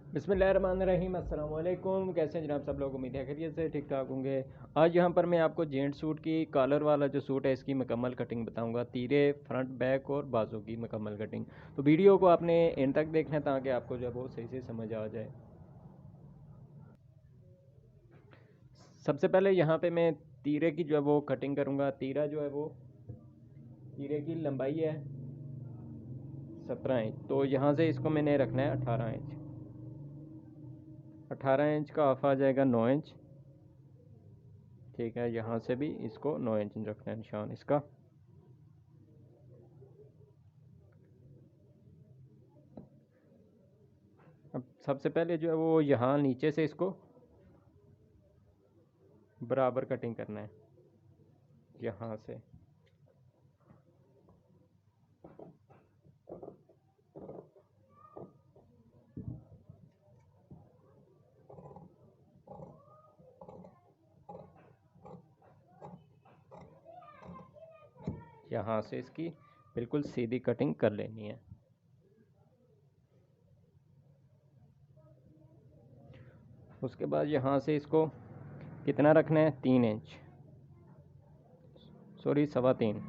बिस्मिल्लाहिर्रहमानिर्रहीम। अस्सलाम वालेकुम। कैसे हैं जनाब सब लोग? उम्मीद है खैरियत से ठीक ठाक होंगे। आज यहाँ पर मैं आपको जेंट सूट की कॉलर वाला जो सूट है इसकी मुकम्मल कटिंग बताऊंगा, तीरे, फ्रंट, बैक और बाजू की मुकम्मल कटिंग। तो वीडियो को आपने एंड तक देखना है ताकि आपको जो है वो सही से समझ आ जाए। सबसे पहले यहाँ पे मैं तीरे की जो है वो कटिंग करूँगा। तीरा जो है वो, तीरे की लंबाई है 17 इंच, तो यहाँ से इसको मैंने रखना है 18 इंच। 18 इंच का ऑफ आ जाएगा 9 इंच। ठीक है, यहाँ से भी इसको 9 इंच रखना है निशान इसका। अब सबसे पहले जो है वो यहाँ नीचे से इसको बराबर कटिंग करना है, यहाँ से। यहाँ से इसकी बिल्कुल सीधी कटिंग कर लेनी है। उसके बाद यहाँ से इसको कितना रखना है, 3 इंच, सॉरी 3.25।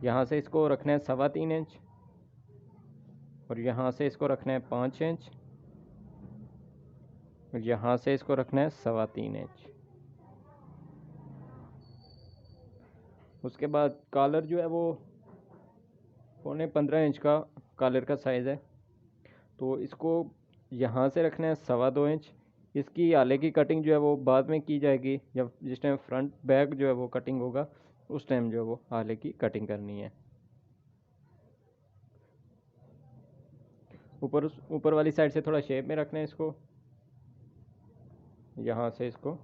यहाँ से इसको रखना है 3.25 इंच और यहाँ से इसको रखना है 5 इंच और यहाँ से इसको रखना है 3.25 इंच। उसके बाद कॉलर जो है वो 15.25 इंच का कॉलर का साइज़ है, तो इसको यहाँ से रखना है 2.25 इंच। इसकी आले की कटिंग जो है वो बाद में की जाएगी, जब जिस टाइम फ्रंट बैक जो है वो कटिंग होगा उस टाइम जो है वो आले की कटिंग करनी है। ऊपर वाली साइड से थोड़ा शेप में रखना है इसको। यहाँ से इसको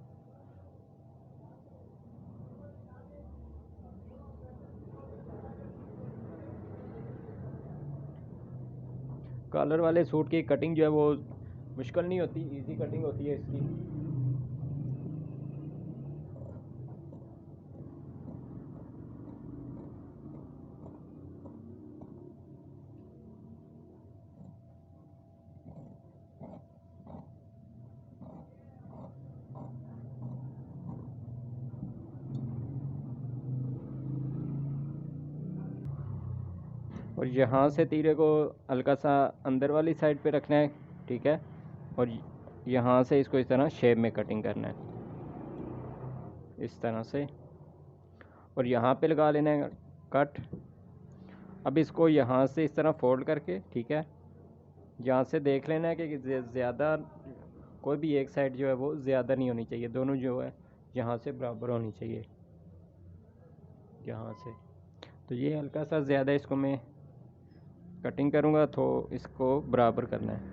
कॉलर वाले सूट की कटिंग जो है वो मुश्किल नहीं होती, इजी कटिंग होती है इसकी। और यहाँ से तीरे को हल्का सा अंदर वाली साइड पे रखना है, ठीक है। और यहाँ से इसको इस तरह शेप में कटिंग करना है, इस तरह से। और यहाँ पे लगा लेना है कट। अब इसको यहाँ से इस तरह फोल्ड करके, ठीक है, यहाँ से देख लेना है कि ज़्यादा कोई भी एक साइड जो है वो ज़्यादा नहीं होनी चाहिए, दोनों जो है यहाँ से बराबर होनी चाहिए, यहाँ से। तो ये हल्का सा ज़्यादा इसको मैं कटिंग करूँगा, तो इसको बराबर करना है।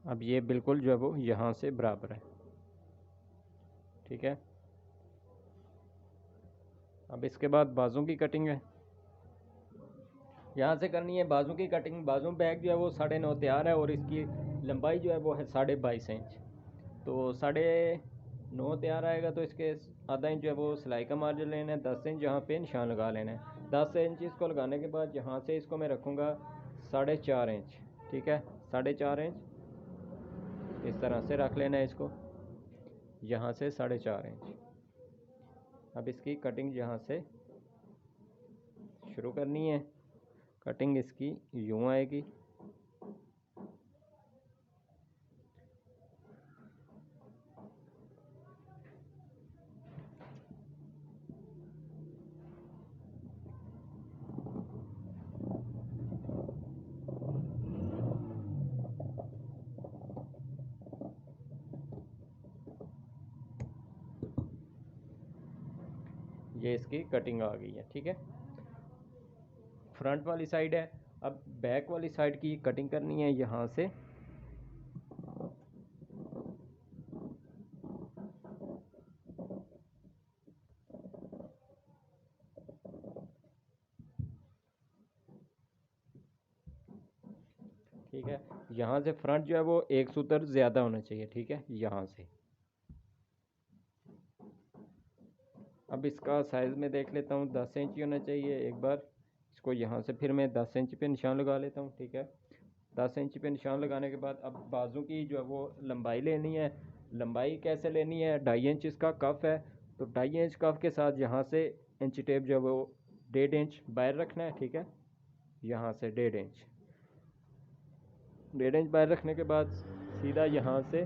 अब ये बिल्कुल जो है वो यहाँ से बराबर है, ठीक है। अब इसके बाद बाजू की कटिंग है, यहाँ से करनी है बाजू की कटिंग। बाजू बैक जो है वो 9.5 तैयार है और इसकी लंबाई जो है वो है 22.5 इंच। तो 9.5 तैयार आएगा, तो इसके आधा इंच जो है वो सिलाई का मार्जिन लेना है, 10 इंच यहाँ पे निशान लगा लेना है। 10 इंच इसको लगाने के बाद यहाँ से इसको मैं रखूँगा 4.5 इंच, ठीक है। 4.5 इंच इस तरह से रख लेना है इसको, यहाँ से 4.5 इंच। अब इसकी कटिंग यहाँ से शुरू करनी है। कटिंग इसकी यूँ आएगी, ये इसकी कटिंग आ गई है, ठीक है। फ्रंट वाली साइड है। अब बैक वाली साइड की कटिंग करनी है यहाँ से। ठीक है, यहाँ से फ्रंट जो है वो एक सूत्र ज़्यादा होना चाहिए, ठीक है, यहाँ से। अब इसका साइज़ में देख लेता हूँ, 10 इंच होना चाहिए। एक बार इसको यहाँ से फिर मैं 10 इंच पे निशान लगा लेता हूँ, ठीक है। 10 इंच पे निशान लगाने के बाद अब बाजू की जो है वो लंबाई लेनी है। लंबाई कैसे लेनी है, 2.5 इंच इसका कफ है, तो 2.5 इंच कफ के साथ यहाँ से इंच टेप जो है वो 1.5 इंच बाहर रखना है, ठीक है। यहाँ से 1.5 इंच, 1.5 इंच बाहर रखने के बाद सीधा यहाँ से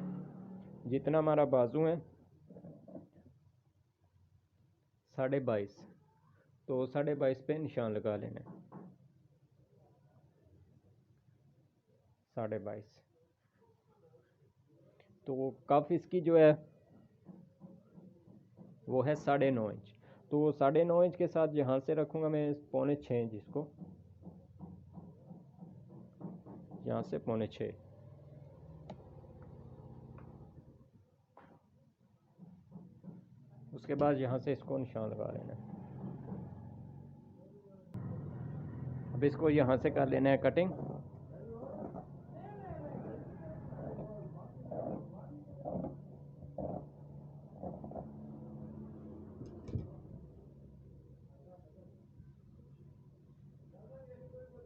जितना हमारा बाजू है 22.5, तो 22.5 पे निशान लगा लेना है। 22.5, तो कफ इसकी जो है वो है 9.5 इंच, तो 9.5 इंच के साथ यहाँ से रखूँगा मैं 5.25 इंच, इसको यहाँ से 5.25। उसके बाद यहाँ से इसको निशान लगा लेना है। अब इसको यहाँ से कर लेना है कटिंग।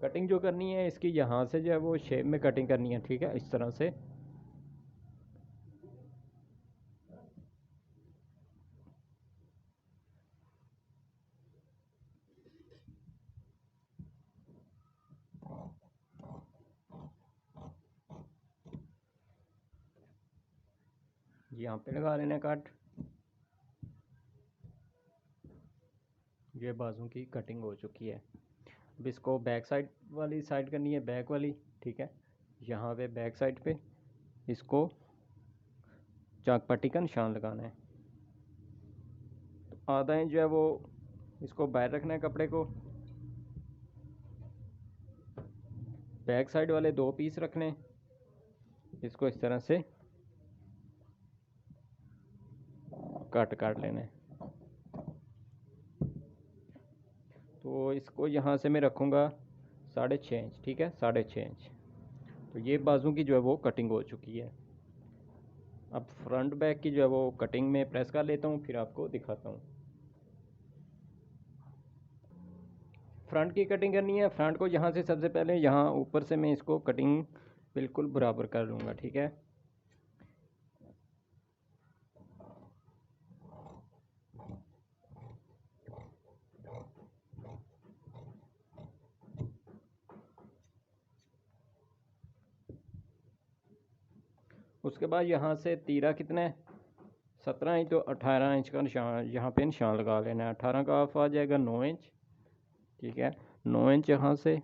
कटिंग जो करनी है इसकी यहाँ से जो है वो शेप में कटिंग करनी है, ठीक है, इस तरह से। यहाँ पे लगा लेना कट। ये बाजू की कटिंग हो चुकी है। अब इसको बैक साइड वाली साइड करनी है, बैक वाली, ठीक है। यहाँ पे बैक साइड पे इसको चाक पट्टी का निशान लगाना है। तो आधा इंच जो है वो इसको बाहर रखना है कपड़े को। बैक साइड वाले 2 पीस रखने, इसको इस तरह से काट लेना है। तो इसको यहाँ से मैं रखूँगा 6.5 इंच, ठीक है, 6.5 इंच। तो ये बाजू की जो है वो कटिंग हो चुकी है। अब फ्रंट बैक की जो है वो कटिंग में प्रेस कर लेता हूँ, फिर आपको दिखाता हूँ। फ्रंट की कटिंग करनी है। फ्रंट को यहाँ से सबसे पहले यहाँ ऊपर से मैं इसको कटिंग बिल्कुल बराबर कर लूँगा, ठीक है। उसके बाद यहाँ से तीरा कितना है, 17 इंच, तो 18 इंच का निशान यहाँ पे निशान लगा लेना है। 18 का ऑफ आ जाएगा 9 इंच, ठीक है, 9 इंच यहाँ से।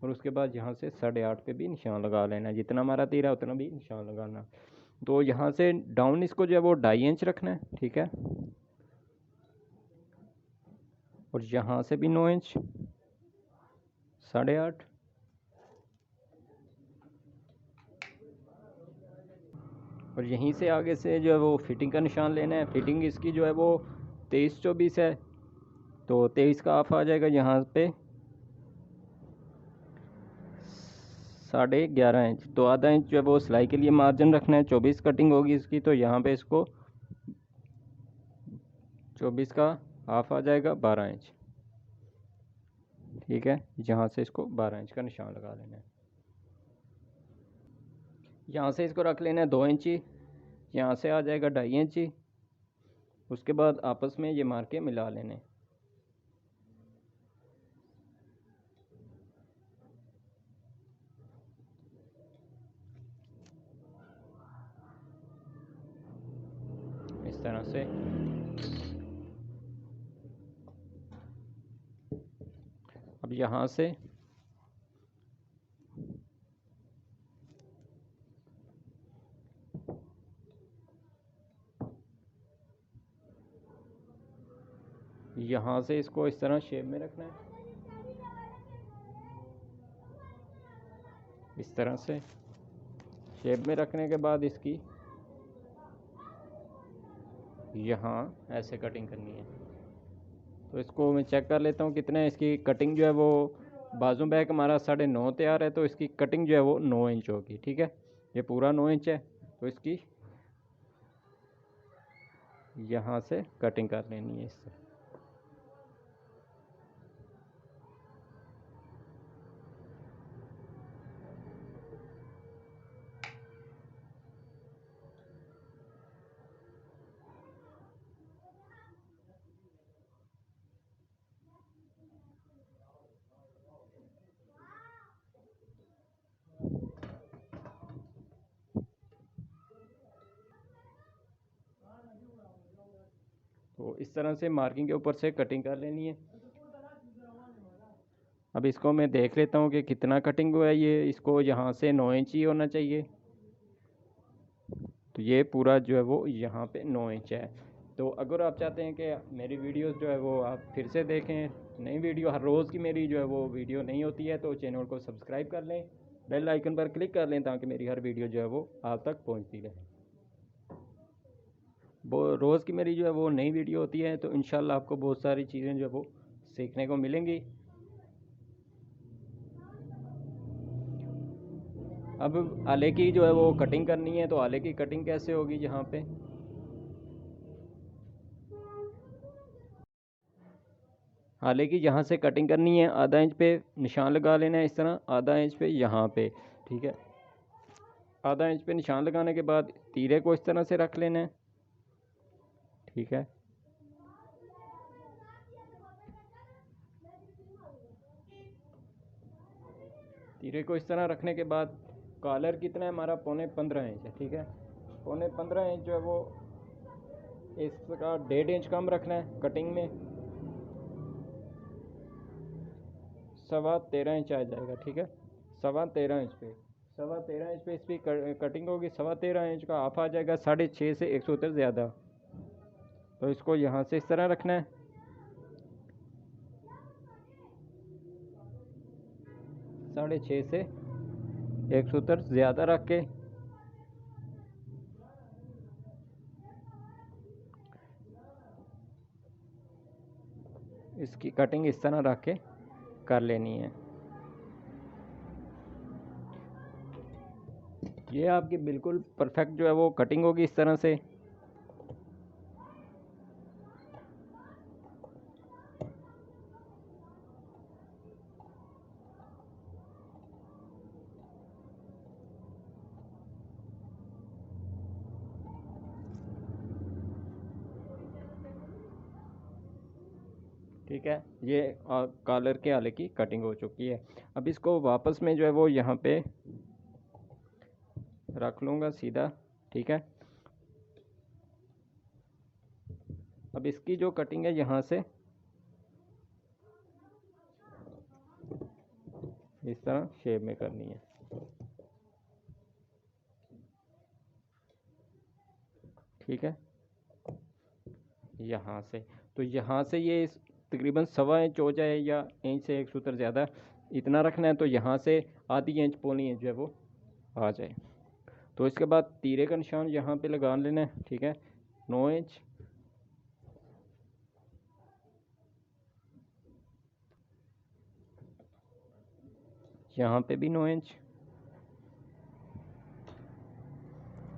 और उसके बाद यहाँ से 8.5 पे भी निशान लगा लेना है। जितना हमारा तीरा उतना भी निशान लगाना। तो यहाँ से डाउन इसको जो है वो 2.5 इंच रखना है, ठीक है। और यहाँ से भी 9 इंच, 8.5। और यहीं से आगे से जो है वो फिटिंग का निशान लेना है। फिटिंग इसकी जो है वो 23-24 है, तो 23 का ऑफ आ जाएगा यहाँ पे 11.5 इंच। तो आधा इंच जो है वो सिलाई के लिए मार्जिन रखना है। 24 कटिंग होगी इसकी, तो यहाँ पे इसको 24 का हाफ आ जाएगा 12 इंच, ठीक है। यहाँ से इसको 12 इंच का निशान लगा लेना है। यहाँ से इसको रख लेना है 2 इंची, यहाँ से आ जाएगा 2.5 इंची। उसके बाद आपस में ये मार के मिला लेने। इस तरह से अब यहाँ से यहाँ से इसको इस तरह शेप में रखना है। इस तरह से शेप में रखने के बाद इसकी यहाँ ऐसे कटिंग करनी है। तो इसको मैं चेक कर लेता हूँ कितने इसकी कटिंग जो है वो बाजू बैक हमारा 9.5 तैयार है, तो इसकी कटिंग जो है वो 9 इंच होगी, ठीक है। ये पूरा 9 इंच है, तो इसकी यहाँ से कटिंग कर लेनी है इससे। तो इस तरह से मार्किंग के ऊपर से कटिंग कर लेनी है। अब इसको मैं देख लेता हूँ कि कितना कटिंग हुआ है। ये इसको यहाँ से 9 इंच ही होना चाहिए। तो ये पूरा जो है वो यहाँ पे 9 इंच है। तो अगर आप चाहते हैं कि मेरी वीडियोस जो है वो आप फिर से देखें, नई वीडियो हर रोज़ की मेरी जो है वो वीडियो नहीं होती है, तो चैनल को सब्सक्राइब कर लें, बेल आइकन पर क्लिक कर लें ताकि मेरी हर वीडियो जो है वो आप तक पहुँचती रहे। वो रोज़ की मेरी जो है वो नई वीडियो होती है, तो इंशाल्लाह आपको बहुत सारी चीज़ें जो है वो सीखने को मिलेंगी। अब आले की जो है वो कटिंग करनी है, तो आले की कटिंग कैसे होगी यहाँ पे। आले की यहाँ से कटिंग करनी है, आधा इंच पे निशान लगा लेना है इस तरह, आधा इंच पे यहाँ पे, ठीक है। आधा इंच पे निशान लगाने के बाद तीरे को इस तरह से रख लेना है, ठीक है। तीरे को इस तरह रखने के बाद कॉलर कितना है हमारा, 15.5 इंच है, ठीक है। 15.5 इंच जो है वो इसका 1.5 इंच कम रखना है कटिंग में, 13.25 इंच आ जाएगा, ठीक है। 13.25 इंच पे 13.25 इंच पे इसकी कटिंग होगी। 13.25 इंच का हाफ आ जाएगा 6.5 से 170 ज़्यादा। तो इसको यहाँ से इस तरह रखना है, 6.5 से 170 ज़्यादा रख के इसकी कटिंग इस तरह रख के कर लेनी है। ये आपकी बिल्कुल परफेक्ट जो है वो कटिंग होगी इस तरह से। ठीक है, ये कॉलर के आले की कटिंग हो चुकी है। अब इसको वापस में जो है वो यहाँ पे रख लूँगा सीधा, ठीक है। अब इसकी जो कटिंग है यहाँ से इस तरह शेप में करनी है, ठीक है। यहाँ से तो यहाँ से ये तकरीबन 1.25 इंच हो जाए या इंच से 1 सूत्र ज़्यादा इतना रखना है। तो यहाँ से आधी इंच पौनी इंच जो है वो आ जाए। तो इसके बाद तीरे का निशान यहाँ पे लगा लेना है, ठीक है। 9 इंच, यहाँ पे भी 9 इंच।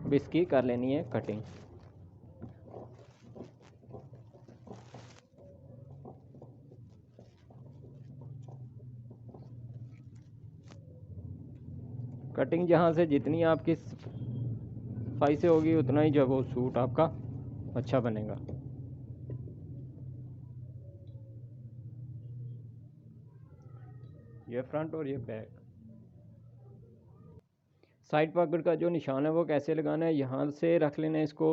अब इसकी कर लेनी है कटिंग। कटिंग जहाँ से जितनी आपकी सफाई से होगी उतना ही जो है वो सूट आपका अच्छा बनेगा। ये फ्रंट और ये बैक। साइड पॉकेट का जो निशान है वो कैसे लगाना है, यहाँ से रख लेना है इसको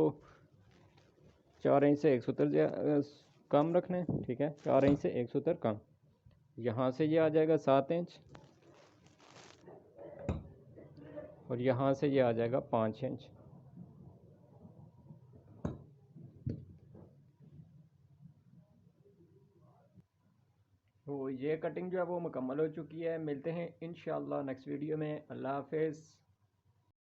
4 इंच से 1 सूत्र कम रखना है, ठीक है। 4 इंच से 1 सूत्र कम। यहाँ से ये आ जाएगा 7 इंच और यहाँ से ये आ जाएगा 5 इंच। तो ये कटिंग जो है वो मुकम्मल हो चुकी है। मिलते हैं इंशाल्लाह नेक्स्ट वीडियो में। अल्लाह हाफिज़।